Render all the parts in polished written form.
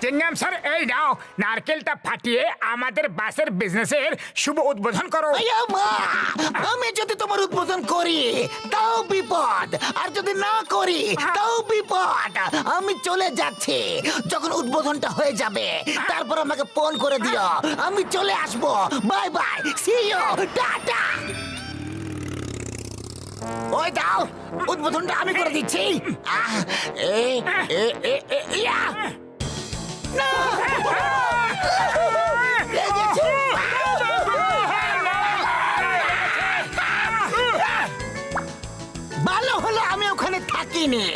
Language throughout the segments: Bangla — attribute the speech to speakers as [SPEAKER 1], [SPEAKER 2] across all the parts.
[SPEAKER 1] চিংগাম স্যার, এই নাও নারকেলটা ফাটিয়ে আমাদের বাসের বিজনেসের শুভ উদ্বোধন করো।
[SPEAKER 2] আয়া মা, আমি যদি তোমার উদ্বোধন করি তাও বিপদ, আর যদি না করি তাও বিপদ। আমি চলে যাচ্ছি, যখন উদ্বোধনটা হয়ে যাবে তারপর আমাকে ফোন করে দিও, আমি চলে আসবো। Bye bye, see you, tata. ওই দাও, উদ্বোধনটা আমি করে দিচ্ছি। এ এ এ এ ইয়া না, লেগেছে। ভালো হলো আমি ওখানে থাকিনি,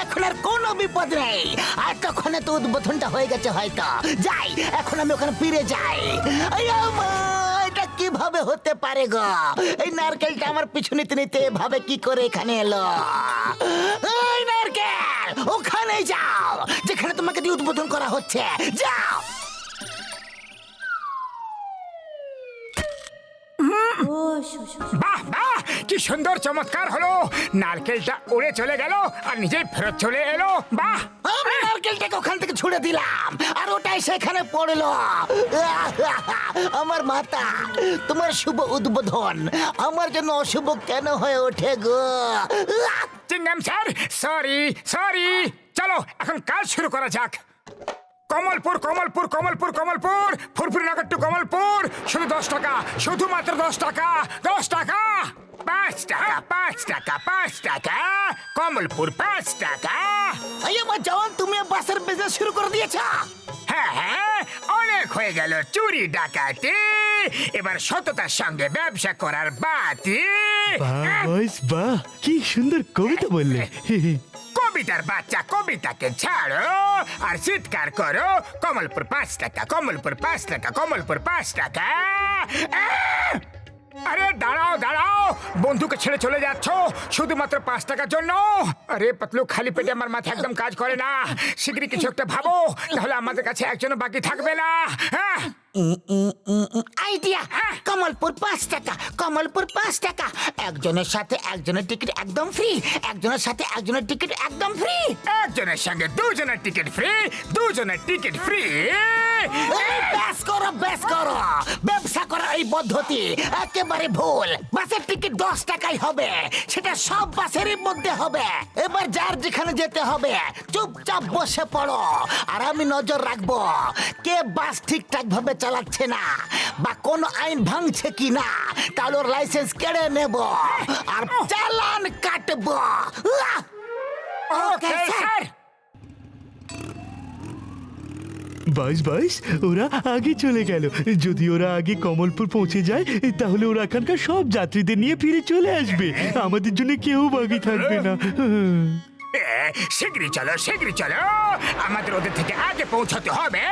[SPEAKER 2] এখন আর কোনো বিপদ নেই। আর তখন তো উদ্বোধনটা হয়ে গেছে হয়তো। যাই, এখন আমি ওখানে ফিরে যাই। আয়া মা, এটা কিভাবে হতে পারে গো? এই নারকেলটা আমার পিছু নিতে নিতে ভাবে কি করে এখানে এলো? এই নারকেল, ওখানে যাও যেখানে তোমাকে দিয়ে উদ্বোধন করা হচ্ছে, যাও।
[SPEAKER 1] বাহ বাহ, কি সুন্দর চমৎকার হলো। নারকেলটা উড়ে চলে গেল আর নিজেই ফেরত চলে এলো। বাহ,
[SPEAKER 2] আমি নারকেলটাকে ওখান থেকে ছুড়ে দিলাম আর ওটাই সেখানে পড়লো। আমার মাতা, তোমার শুভ উদ্বোধন আমার জন্য অশুভ কেন হয়ে ওঠে গো?
[SPEAKER 1] চিংগাম স্যার, সরি সরি। চলো এখন কাজ শুরু করা যাক। কমলপুর কমলপুর কমলপুর কমলপুর, ফুরফুরি নগর টু কমলপুর, শুধু 10 টাকা, শুধুমাত্র 10 টাকা, 10 টাকা, 5 টাকা, 5 টাকা, 5 টাকা, কমলপুর 5 টাকা।
[SPEAKER 2] এই আমার জওয়ান, তুমি বাসের বিজনেস শুরু করে দিয়েছ।
[SPEAKER 1] হ্যাঁ হ্যাঁ, অনেক হয়ে গেল চুরি ডাকাতি, এবার সততার সঙ্গে ব্যবসা করার বাতি।
[SPEAKER 3] বাহ, কি সুন্দর কবিতা বললে।
[SPEAKER 1] কবিতার বাচ্চা, কবিতাকে ছাড়ো আর চিৎকার করো, কমলপুর 5 টাকা, কমলপুর 5 টাকা, কমলপুর 5 টাকা। আরে দাঁড়াও দাঁড়াও, বন্ধুকে ছেড়ে চলে যাচ্ছ শুধুমাত্র 5 টাকার জন্য? আরে পাতলু, খালি পেটে আমার মাথা একদম কাজ করে না। শীঘ্রই কিছু একটা ভাবো, তাহলে আমাদের কাছে একজনও বাকি থাকবে না। হ্যাঁ,
[SPEAKER 2] আইডিয়া, কমলপুর 5 টাকা, কমলপুর 5 টাকা। একজনের সাথে একজনের টিকিট একদম ফ্রি, একজনের সাথে একজনের টিকিট একদম ফ্রি।
[SPEAKER 1] একজনের সঙ্গে দুজনের টিকিট ফ্রি, দুজনের টিকিট ফ্রি।
[SPEAKER 2] ব্যাস করো, ব্যাস করো। ব্যবসা করার এই পদ্ধতি একেবারে ভুল। বাসের টিকিট 10 টাকাই হবে, সেটা সব বাসেরই মধ্যে হবে। এবার যার যেখানে যেতে হবে চুপচাপ বসে পড়ো, আর আমি নজর রাখবো কে বাস ঠিকঠাক ভাবে চালাচ্ছে না বা কোন আইন ভাঙছে কিনা, তাহলে ওর লাইসেন্স কেড়ে নেব আর চালান কাটবো।
[SPEAKER 1] Okay sir.
[SPEAKER 3] বাইশ, ওরা আগে চলে গেল। যদি ওরা আগে কমলপুর পৌঁছে যায় তাহলে ওরা এখানকার সব যাত্রীদের নিয়ে ফিরে চলে আসবে, আমাদের জন্য কেউ বাকি থাকবে না।
[SPEAKER 1] শীঘ্রই চলো, শীঘ্রই চলো, আমাদের ওদের থেকে আগে পৌঁছাতে হবে।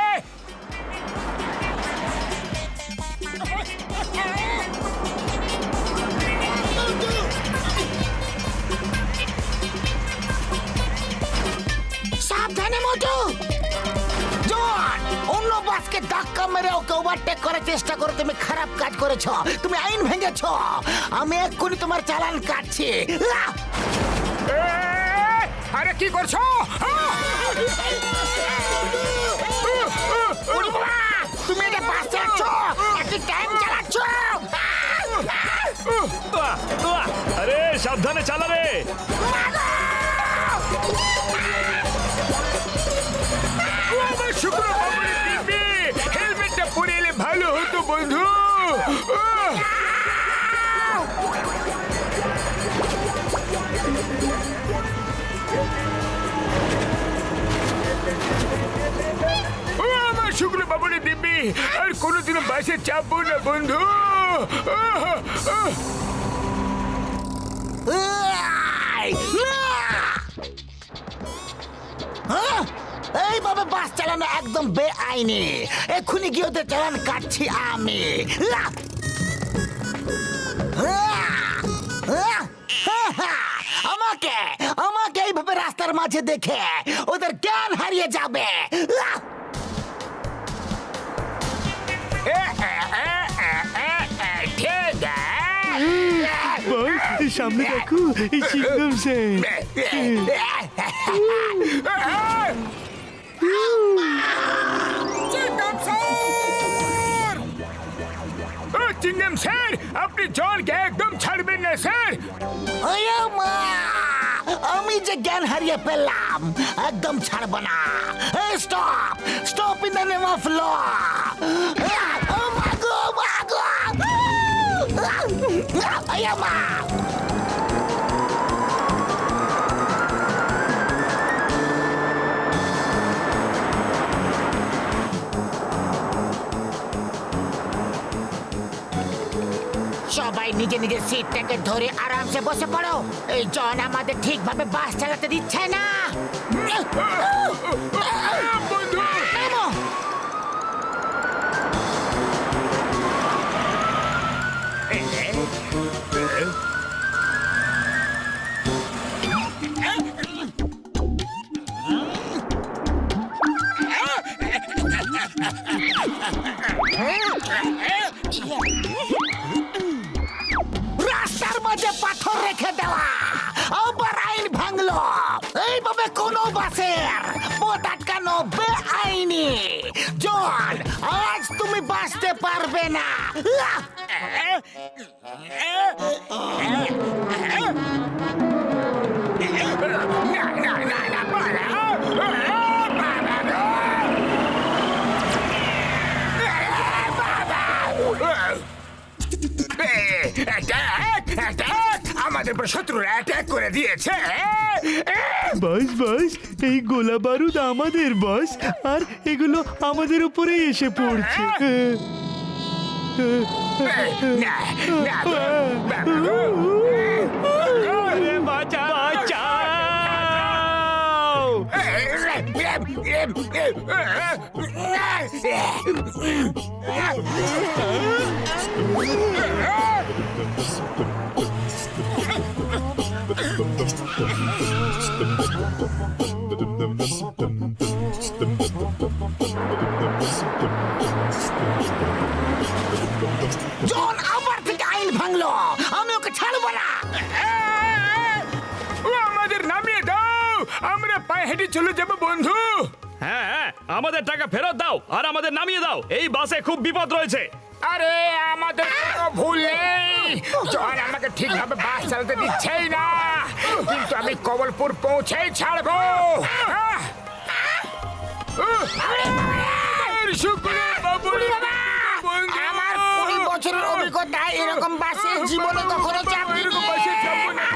[SPEAKER 2] সাবধানে মোটু। জন, অন্য বাসকে ধাক্কা মেরে ওকে ওভারটেক করার চেষ্টা করে তুমি খারাপ কাজ করেছ, তুমি আইন ভেঙেছ। আমি এক্ষুনি তোমার চালান কাটছি।
[SPEAKER 1] আরে কি করছো?
[SPEAKER 2] তুমি এটা বাস চালাচ্ছ, একটি টাইম চালাচ্ছ।
[SPEAKER 4] আরে সাবধানে চালা রে।
[SPEAKER 1] হেলমেটটা পরে এলে ভালো হতো বন্ধু। আমার শুক্র বাবুরে দিবি, আর কোনোদিনও বাসে চাপবো না বন্ধু।
[SPEAKER 2] এইভাবে বাস চালানো একদম বেআইনি। এক্ষুনি গিয়ে ওদের চালান কাটছি আমি। আমাকে আমাকে এইভাবে রাস্তার মাঝে দেখে ওদের জ্ঞান হারিয়ে যাবে।
[SPEAKER 3] সামনে দেখো, চিংগাম স্যার।
[SPEAKER 1] চিংগাম স্যার, আপনি জলকে একদম ছাড়বেন না স্যার।
[SPEAKER 2] ওয়া মা, আমি যে জ্ঞান হারিয়ে ফেললাম, একদম ছাড়বো না। Stop, stop in the name of law. মাগো মাগো, ওয়া মা। সবাই নিজে নিজের সিটটাকে ধরে আরামসে বসে পড়ো। এই জন আমাদের ঠিকভাবে বাস চালাতে দিচ্ছে না।
[SPEAKER 1] বন্ধু,
[SPEAKER 2] নামো। রাস্তার মাঝে পাথর রেখে দেওয়া, আবার আইন ভাঙলো। এইভাবে কোনো বাসের পথ আটকানো বেআইনি। জন, আজ তুমি বাঁচতে পারবে না।
[SPEAKER 1] না না না না, আমাদের উপর শত্রুরা অ্যাটাক করে দিয়েছে।
[SPEAKER 3] বাস বাস, এই গোলা বারুদ আমাদের বস, আর এগুলো আমাদের উপরেই এসে পড়ছে।
[SPEAKER 1] না না,
[SPEAKER 4] বাঁচাও!
[SPEAKER 2] জন আবার থেকে আইন ভাঙলো, আমি ওকে ছাড়বো না।
[SPEAKER 1] আমাদের নামিয়ে দাও, আমরা পায়ে হেঁটে চলে যাবো বন্ধু।
[SPEAKER 4] হ্যাঁ হ্যাঁ, আমাদের টাকা ফেরত দাও আর আমাদের নামিয়ে দাও। এই বাসে খুব বিপদ রয়েছে।
[SPEAKER 1] আরে আমাদের কোনো ভুল নেই, জন আমাকে ঠিকভাবে বাস চালাতে দিচ্ছেই না, কিন্তু আমি কমলপুর পৌঁছেই ছাড়বো। শুক্রিয়া বাবুল বন্ধু।
[SPEAKER 2] আমার 20 বছরের অভিজ্ঞতা, এরকম বাসে জীবনে কখনো চাপনি।
[SPEAKER 1] এরকম বাসে যাবো না।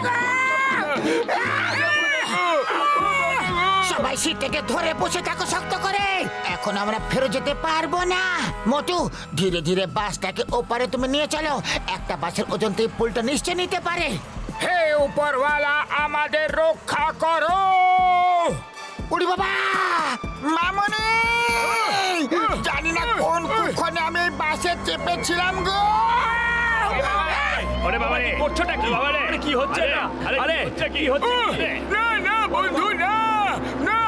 [SPEAKER 2] সবাই সিট থেকে ধরে বসে থাকো শক্ত করে। এখন আমরা ফেরত যেতে পারবো না। মোটু, ধীরে ধীরে বাসটাকে ওপারে তুমি নিয়ে চলো। একটা বাসের ওজন থেকে পুলটা নিশ্চয় নিতে পারে।
[SPEAKER 1] হে উপরওয়ালা, আমাদের রক্ষা করো।
[SPEAKER 2] উড়ি বাবা, মামনি, জানি না কোন কুক্ষণে আমি এই বাসে চেপেছিলাম গো।
[SPEAKER 4] আরে বাবা রে, করছোটা কি বাবা রে? কি হচ্ছে না? আরে কি হচ্ছে?
[SPEAKER 1] না না বন্ধু, না না।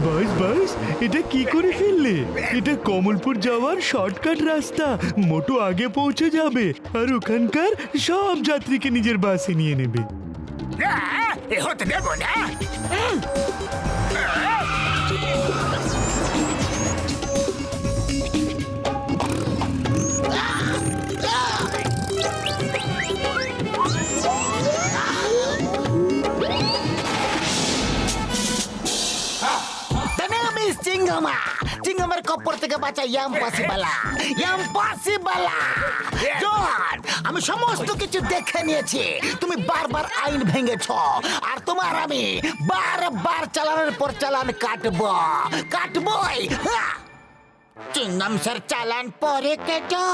[SPEAKER 3] বাস বাস, এটা কি করে ফেললে? এটা কমলপুর যাওয়ার শর্টকাট রাস্তা। মোটু আগে পৌঁছে যাবে আর ওখানকার সব যাত্রীকে নিজের বাসে নিয়ে নেবে।
[SPEAKER 1] না, এ হতে দেব না।
[SPEAKER 2] The name is চিঙ্গামা। চিঙ্গামার কপর থেকে বাঁচা ইম্পসিবলা, ইম্পসিবলা। জন, আমি সমস্ত কিছু দেখে নিয়েছি। তুমি বারবার আইন ভেঙেছো, আর তোমার আমি বারবার চালানোর পর চালান কাটবো, কাটবই। চিঙ্গাম স্যার চালান পরে কেটো।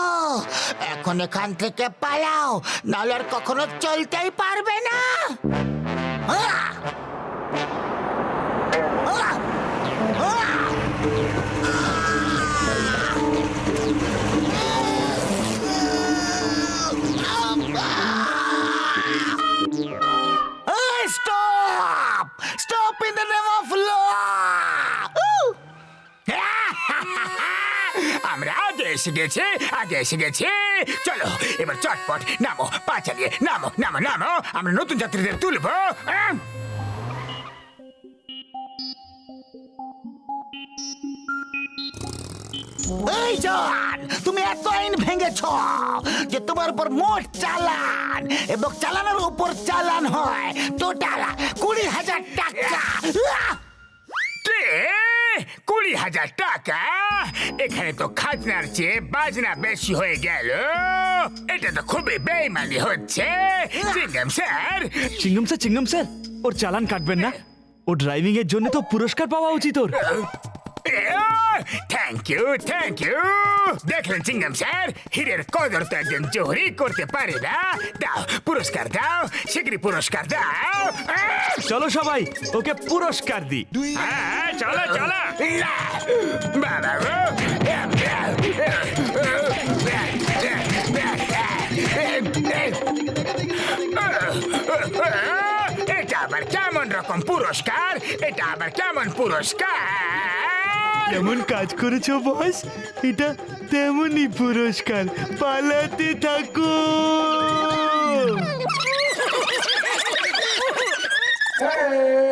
[SPEAKER 2] এখন এখান থেকে পালাও, নাহলে আর কখনো চলতেই পারবে না। Stop! Stop in the name of law!
[SPEAKER 1] আমরা আগে এসে গেছি, আগে এসে গেছি। চলো এবার চটপট নামো, পা চালিয়ে নামো নামো নামো। আমরা নতুন যাত্রীদের তুলবো।
[SPEAKER 2] এই জন, তুমি এত আইন ভেঙেছ যে তোমার উপর মোট চালান এবং চালানের উপর চালান হয় টোটাল 20,000 টাকা।
[SPEAKER 1] কে 20,000 টাকা? এখানে তো খাজনার চেয়ে বাজনা বেশি হয়ে গেল। এটা তো খুবই বেইমানি হচ্ছে চিংগাম স্যার।
[SPEAKER 3] চিঙ্গম স্যার ওর চালান কাটবেন না? ও ড্রাইভিং এর জন্য তো পুরস্কার পাওয়া উচিত ওর।
[SPEAKER 1] Thank you. দেখলেন চিংগাম স্যার, হীরের কদর তো একজন জোহরি করতে পারে না। দাও পুরস্কার দাও, শীঘ্রই পুরস্কার দাও।
[SPEAKER 3] চলো সবাই ওকে পুরস্কার দিই।
[SPEAKER 4] হ্যাঁ চলো চলো।
[SPEAKER 1] বাবা গো। এটা আবার কেমন রকম পুরস্কার? এটা আবার কেমন পুরস্কার?
[SPEAKER 3] কেমন কাজ করেছো বস? এটা তেমনই পুরস্কার। পালাতে থাকো।
[SPEAKER 1] Hey!